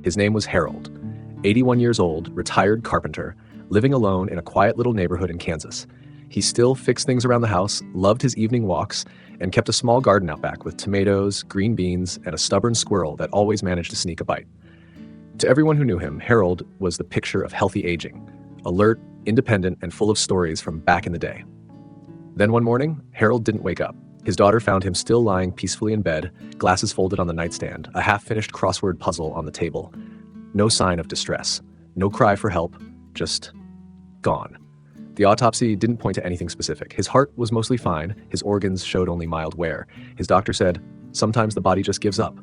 His name was Harold, 81 years old, retired carpenter, living alone in a quiet little neighborhood in Kansas. He still fixed things around the house, loved his evening walks, and kept a small garden out back with tomatoes, green beans, and a stubborn squirrel that always managed to sneak a bite. To everyone who knew him, Harold was the picture of healthy aging, alert, independent, and full of stories from back in the day. Then one morning, Harold didn't wake up. His daughter found him still lying peacefully in bed, glasses folded on the nightstand, a half-finished crossword puzzle on the table. No sign of distress, no cry for help, just gone. The autopsy didn't point to anything specific. His heart was mostly fine, his organs showed only mild wear. His doctor said, sometimes the body just gives up.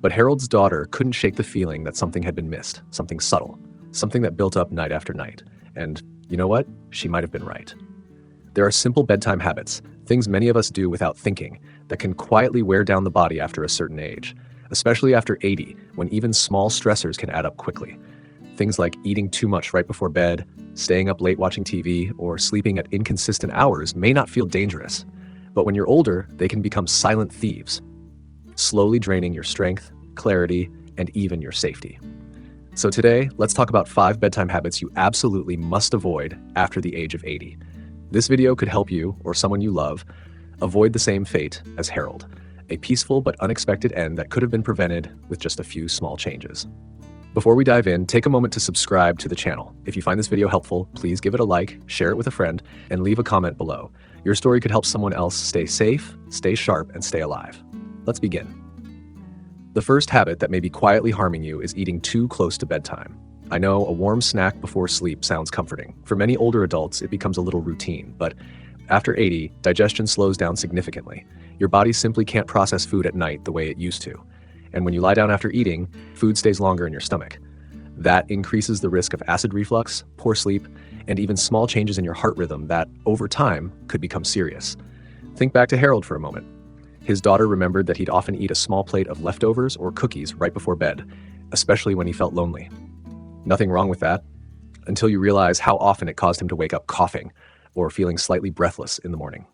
But Harold's daughter couldn't shake the feeling that something had been missed, something subtle, something that built up night after night. And you know what? She might have been right. There are simple bedtime habits, things many of us do without thinking, that can quietly wear down the body after a certain age, especially after 80, when even small stressors can add up quickly. Things like eating too much right before bed, staying up late watching TV, or sleeping at inconsistent hours may not feel dangerous, but when you're older, they can become silent thieves, slowly draining your strength, clarity, and even your safety. So today, let's talk about 5 bedtime habits you absolutely must avoid after the age of 80. This video could help you, or someone you love, avoid the same fate as Harold, a peaceful but unexpected end that could have been prevented with just a few small changes. Before we dive in, take a moment to subscribe to the channel. If you find this video helpful, please give it a like, share it with a friend, and leave a comment below. Your story could help someone else stay safe, stay sharp, and stay alive. Let's begin. The first habit that may be quietly harming you is eating too close to bedtime. I know a warm snack before sleep sounds comforting. For many older adults, it becomes a little routine, but after 80, digestion slows down significantly. Your body simply can't process food at night the way it used to. And when you lie down after eating, food stays longer in your stomach. That increases the risk of acid reflux, poor sleep, and even small changes in your heart rhythm that, over time, could become serious. Think back to Harold for a moment. His daughter remembered that he'd often eat a small plate of leftovers or cookies right before bed, especially when he felt lonely. Nothing wrong with that, until you realize how often it caused him to wake up coughing or feeling slightly breathless in the morning.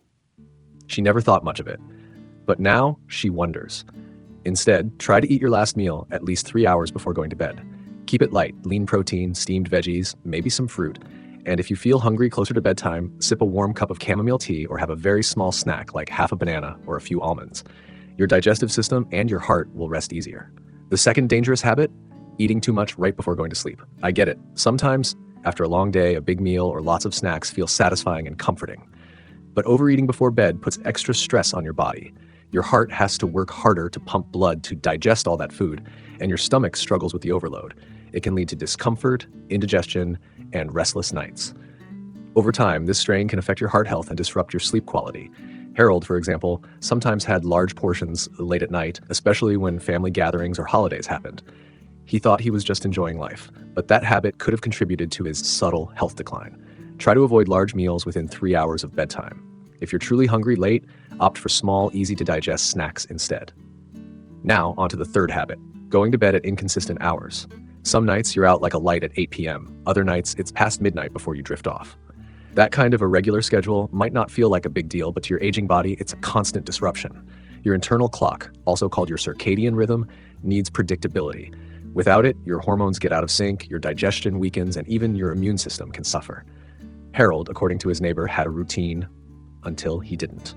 She never thought much of it, but now she wonders. Instead, try to eat your last meal at least 3 hours before going to bed. Keep it light, lean protein, steamed veggies, maybe some fruit. And if you feel hungry closer to bedtime, sip a warm cup of chamomile tea or have a very small snack like half a banana or a few almonds. Your digestive system and your heart will rest easier. The second dangerous habit, eating too much right before going to sleep. I get it. Sometimes, after a long day, a big meal or lots of snacks feels satisfying and comforting. But overeating before bed puts extra stress on your body. Your heart has to work harder to pump blood to digest all that food, and your stomach struggles with the overload. It can lead to discomfort, indigestion, and restless nights. Over time, this strain can affect your heart health and disrupt your sleep quality. Harold, for example, sometimes had large portions late at night, especially when family gatherings or holidays happened. He thought he was just enjoying life, but that habit could have contributed to his subtle health decline. Try to avoid large meals within 3 hours of bedtime. If you're truly hungry late, opt for small, easy-to-digest snacks instead. Now, onto the third habit, going to bed at inconsistent hours. Some nights you're out like a light at 8 p.m. Other nights it's past midnight before you drift off. That kind of irregular schedule might not feel like a big deal, but to your aging body, it's a constant disruption. Your internal clock, also called your circadian rhythm, needs predictability. Without it, your hormones get out of sync, your digestion weakens, and even your immune system can suffer. Harold, according to his neighbor, had a routine until he didn't.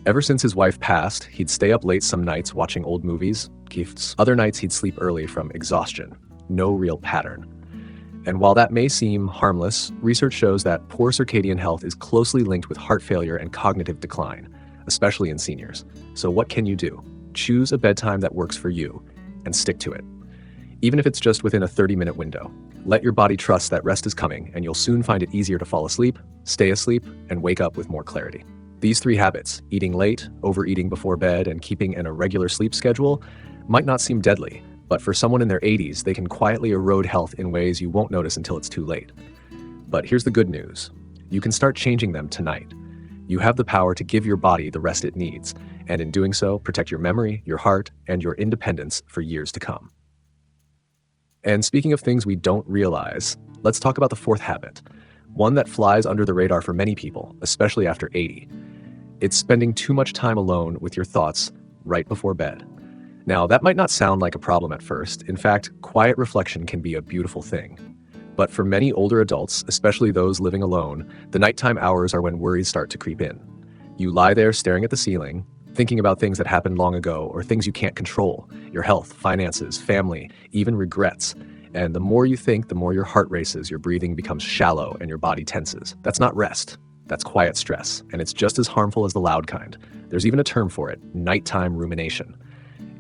Ever since his wife passed, he'd stay up late some nights watching old movies, gifts. Other nights he'd sleep early from exhaustion. No real pattern. And while that may seem harmless, research shows that poor circadian health is closely linked with heart failure and cognitive decline, especially in seniors. So what can you do? Choose a bedtime that works for you and stick to it. Even if it's just within a 30-minute window. Let your body trust that rest is coming, and you'll soon find it easier to fall asleep, stay asleep, and wake up with more clarity. These 3 habits, eating late, overeating before bed, and keeping an irregular sleep schedule, might not seem deadly, but for someone in their 80s, they can quietly erode health in ways you won't notice until it's too late. But here's the good news. You can start changing them tonight. You have the power to give your body the rest it needs, and in doing so, protect your memory, your heart, and your independence for years to come. And speaking of things we don't realize, let's talk about the 4th habit, one that flies under the radar for many people, especially after 80. It's spending too much time alone with your thoughts right before bed. Now, that might not sound like a problem at first. In fact, quiet reflection can be a beautiful thing. But for many older adults, especially those living alone, the nighttime hours are when worries start to creep in. You lie there staring at the ceiling, thinking about things that happened long ago or things you can't control, your health, finances, family, even regrets. And the more you think, the more your heart races, your breathing becomes shallow, and your body tenses. That's not rest. That's quiet stress, and it's just as harmful as the loud kind. There's even a term for it: nighttime rumination.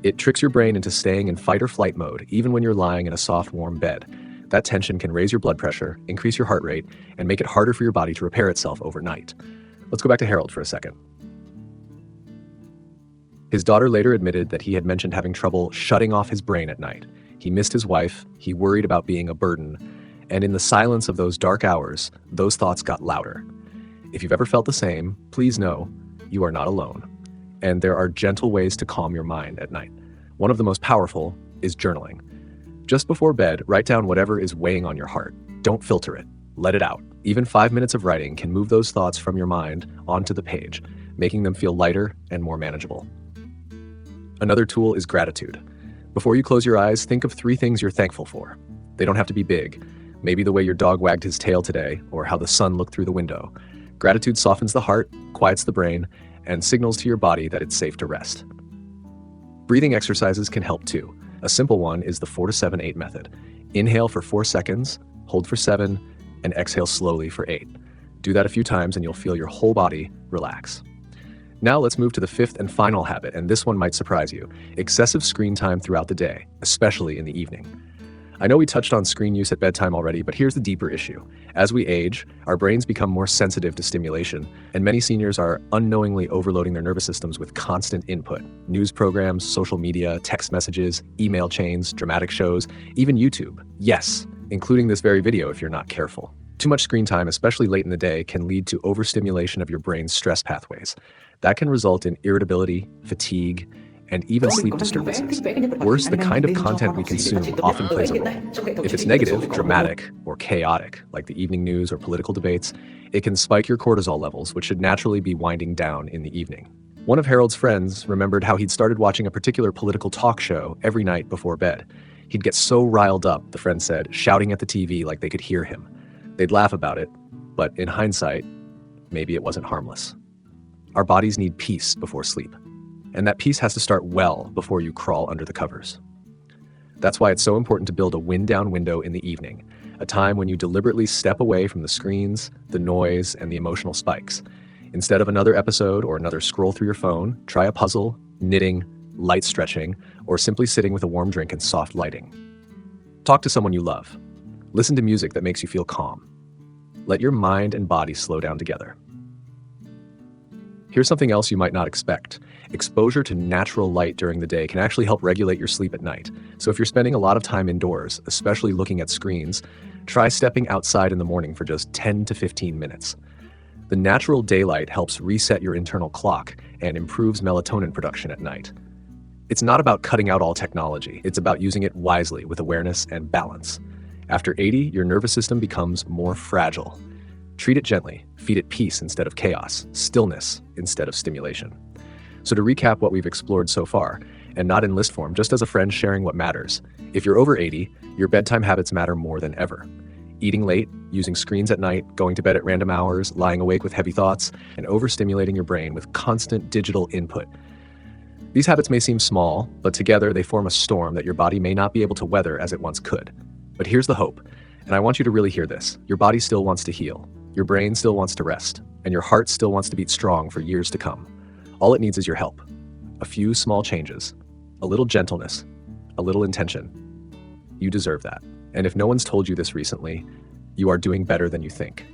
It tricks your brain into staying in fight or flight mode, even when you're lying in a soft, warm bed. That tension can raise your blood pressure, increase your heart rate, and make it harder for your body to repair itself overnight. Let's go back to Harold for a second. His daughter later admitted that he had mentioned having trouble shutting off his brain at night. He missed his wife, he worried about being a burden, and in the silence of those dark hours, those thoughts got louder. If you've ever felt the same, please know you are not alone. And there are gentle ways to calm your mind at night. One of the most powerful is journaling. Just before bed, write down whatever is weighing on your heart. Don't filter it. Let it out. Even 5 minutes of writing can move those thoughts from your mind onto the page, making them feel lighter and more manageable. Another tool is gratitude. Before you close your eyes, think of 3 things you're thankful for. They don't have to be big. Maybe the way your dog wagged his tail today, or how the sun looked through the window. Gratitude softens the heart, quiets the brain, and signals to your body that it's safe to rest. Breathing exercises can help too. A simple one is the 4-7-8 method. Inhale for 4 seconds, hold for 7, and exhale slowly for 8. Do that a few times and you'll feel your whole body relax. Now let's move to the 5th and final habit, and this one might surprise you: excessive screen time throughout the day, especially in the evening. I know we touched on screen use at bedtime already, but here's the deeper issue. As we age, our brains become more sensitive to stimulation, and many seniors are unknowingly overloading their nervous systems with constant input. News programs, social media, text messages, email chains, dramatic shows, even YouTube. Yes, including this very video if you're not careful. Too much screen time, especially late in the day, can lead to overstimulation of your brain's stress pathways. That can result in irritability, fatigue, and even sleep disturbances. Worse, the kind of content we consume often plays a role. If it's negative, dramatic, or chaotic, like the evening news or political debates, it can spike your cortisol levels, which should naturally be winding down in the evening. One of Harold's friends remembered how he'd started watching a particular political talk show every night before bed. He'd get so riled up, the friend said, shouting at the TV like they could hear him. They'd laugh about it, but in hindsight, maybe it wasn't harmless. Our bodies need peace before sleep. And that peace has to start well before you crawl under the covers. That's why it's so important to build a wind-down window in the evening, a time when you deliberately step away from the screens, the noise, and the emotional spikes. Instead of another episode or another scroll through your phone, try a puzzle, knitting, light stretching, or simply sitting with a warm drink and soft lighting. Talk to someone you love. Listen to music that makes you feel calm. Let your mind and body slow down together. Here's something else you might not expect. Exposure to natural light during the day can actually help regulate your sleep at night. So if you're spending a lot of time indoors, especially looking at screens, try stepping outside in the morning for just 10 to 15 minutes. The natural daylight helps reset your internal clock and improves melatonin production at night. It's not about cutting out all technology. It's about using it wisely with awareness and balance. After 80, your nervous system becomes more fragile. Treat it gently. Feed it peace instead of chaos, stillness instead of stimulation. So to recap what we've explored so far, and not in list form, just as a friend sharing what matters. If you're over 80, your bedtime habits matter more than ever. Eating late, using screens at night, going to bed at random hours, lying awake with heavy thoughts, and overstimulating your brain with constant digital input. These habits may seem small, but together they form a storm that your body may not be able to weather as it once could. But here's the hope, and I want you to really hear this. Your body still wants to heal, your brain still wants to rest, and your heart still wants to beat strong for years to come. All it needs is your help. A few small changes, a little gentleness, a little intention. You deserve that. And if no one's told you this recently, you are doing better than you think.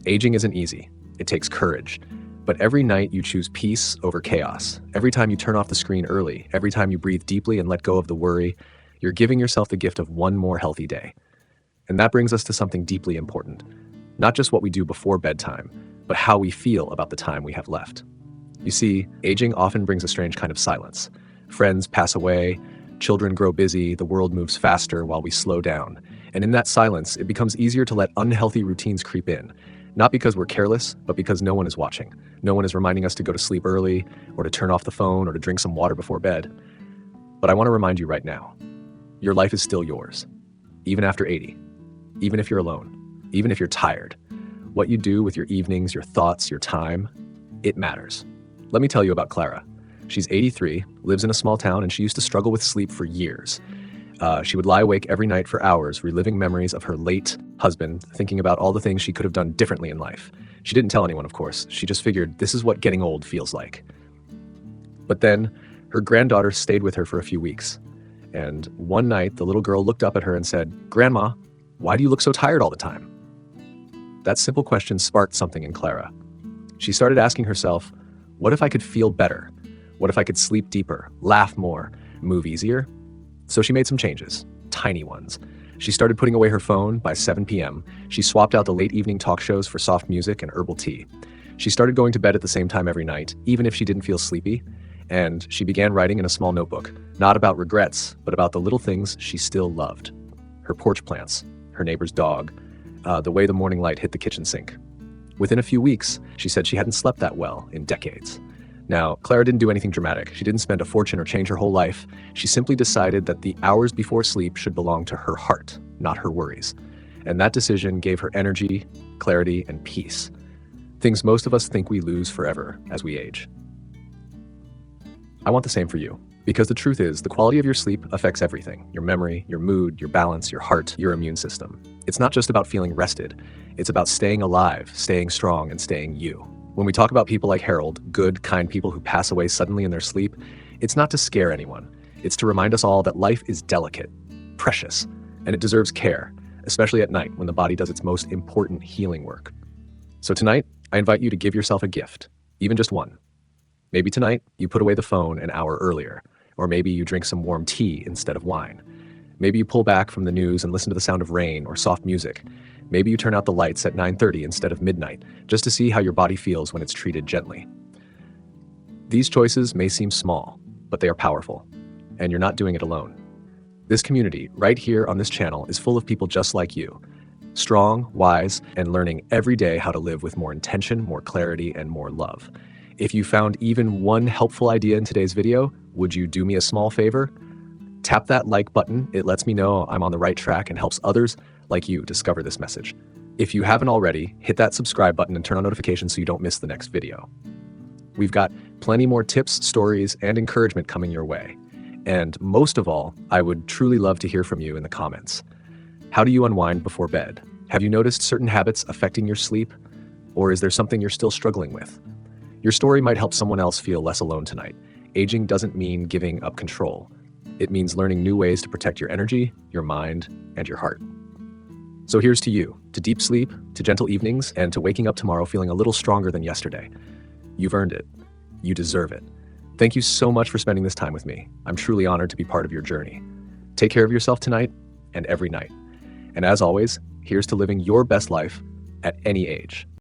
Aging isn't easy. It takes courage. But every night you choose peace over chaos. Every time you turn off the screen early, every time you breathe deeply and let go of the worry, you're giving yourself the gift of one more healthy day. And that brings us to something deeply important. Not just what we do before bedtime, but how we feel about the time we have left. You see, aging often brings a strange kind of silence. Friends pass away, children grow busy, the world moves faster while we slow down. And in that silence, it becomes easier to let unhealthy routines creep in. Not because we're careless, but because no one is watching. No one is reminding us to go to sleep early, or to turn off the phone, or to drink some water before bed. But I want to remind you right now, your life is still yours, even after 80, even if you're alone, even if you're tired. What you do with your evenings, your thoughts, your time, it matters. Let me tell you about Clara. She's 83, lives in a small town, and she used to struggle with sleep for years. She would lie awake every night for hours, reliving memories of her late husband, thinking about all the things she could have done differently in life. She didn't tell anyone, of course. She just figured this is what getting old feels like. But then her granddaughter stayed with her for a few weeks. And one night, the little girl looked up at her and said, "Grandma, why do you look so tired all the time?" That simple question sparked something in Clara. She started asking herself, what if I could feel better? What if I could sleep deeper, laugh more, move easier? So she made some changes, tiny ones. She started putting away her phone by 7 p.m. She swapped out the late evening talk shows for soft music and herbal tea. She started going to bed at the same time every night, even if she didn't feel sleepy. And she began writing in a small notebook, not about regrets, but about the little things she still loved. Her porch plants, her neighbor's dog, the way the morning light hit the kitchen sink. Within a few weeks, she said she hadn't slept that well in decades. Now, Clara didn't do anything dramatic. She didn't spend a fortune or change her whole life. She simply decided that the hours before sleep should belong to her heart, not her worries. And that decision gave her energy, clarity, and peace. Things most of us think we lose forever as we age. I want the same for you, because the truth is, the quality of your sleep affects everything: your memory, your mood, your balance, your heart, your immune system. It's not just about feeling rested. It's about staying alive, staying strong, and staying you. When we talk about people like Harold, good, kind people who pass away suddenly in their sleep, it's not to scare anyone. It's to remind us all that life is delicate, precious, and it deserves care, especially at night when the body does its most important healing work. So tonight, I invite you to give yourself a gift, even just one. Maybe tonight, you put away the phone an hour earlier, or maybe you drink some warm tea instead of wine. Maybe you pull back from the news and listen to the sound of rain or soft music. Maybe you turn out the lights at 9:30 instead of midnight, just to see how your body feels when it's treated gently. These choices may seem small, but they are powerful, and you're not doing it alone. This community, right here on this channel, is full of people just like you, strong, wise, and learning every day how to live with more intention, more clarity, and more love. If you found even one helpful idea in today's video, would you do me a small favor? Tap that like button. It lets me know I'm on the right track and helps others like you discover this message. If you haven't already, hit that subscribe button and turn on notifications so you don't miss the next video. We've got plenty more tips, stories, and encouragement coming your way. And most of all, I would truly love to hear from you in the comments. How do you unwind before bed? Have you noticed certain habits affecting your sleep? Or is there something you're still struggling with? Your story might help someone else feel less alone tonight. Aging doesn't mean giving up control. It means learning new ways to protect your energy, your mind, and your heart. So here's to you, to deep sleep, to gentle evenings, and to waking up tomorrow feeling a little stronger than yesterday. You've earned it. You deserve it. Thank you so much for spending this time with me. I'm truly honored to be part of your journey. Take care of yourself tonight and every night. And as always, here's to living your best life at any age.